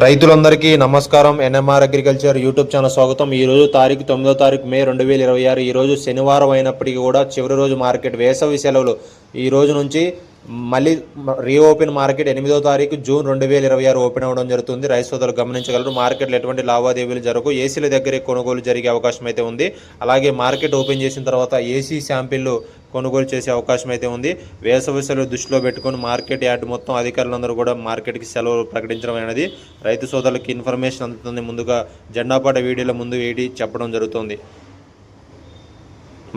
రైతులందరికీ నమస్కారం. NMR agriculture YouTube channel స్వాగతం. ఈ రోజు తారీఖు 9 మే 2026. ఈ రోజు శనివారం అయినప్పటికీ కూడా చివరి రోజు మార్కెట్, వేసవి సెలవులు ఈ రోజు నుంచి మళ్ళీ రీఓపెన్ మార్కెట్ 8 జూన్ 2026 ఓపెన్ అవ్వడం జరుగుతుంది. రైతు సోదరులు గమనించగలరు. మార్కెట్లో ఎటువంటి లావాదేవీలు జరగవు. ఏసీల దగ్గరే కొనుగోలు జరిగే అవకాశం అయితే ఉంది. అలాగే మార్కెట్ ఓపెన్ చేసిన తర్వాత ఏసీ శాంపిల్లు కొనుగోలు చేసే అవకాశం అయితే ఉంది. వేసవి సెలవు దృష్టిలో పెట్టుకుని మార్కెట్ యార్డ్ మొత్తం అధికారులందరూ కూడా మార్కెట్కి సెలవు ప్రకటించడం అనేది రైతు సోదరులకి ఇన్ఫర్మేషన్ అందుతుంది. ముందుగా జెండాపాట వీడియోల ముందు వేడి చెప్పడం జరుగుతుంది.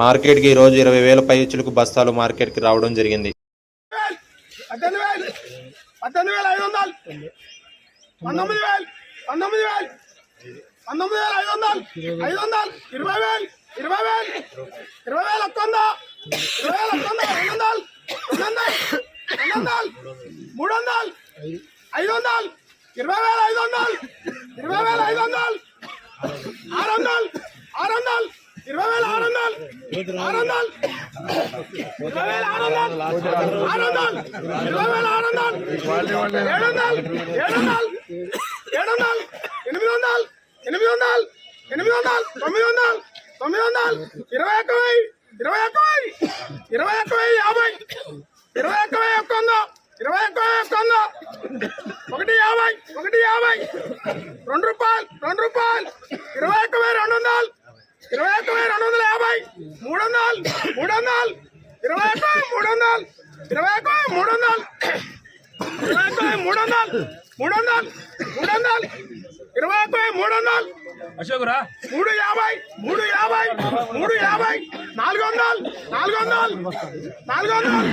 మార్కెట్కి ఈరోజు 20,000 పై చిలుకు బస్తాలు మార్కెట్కి రావడం జరిగింది. 18,500 19,000 19,000 19,500 500 20,000 20,000 20,000 ఒక్కందా 20,000 200 300 500 20,500 20,500 600 20,600 అశోకురా 350 400 400 500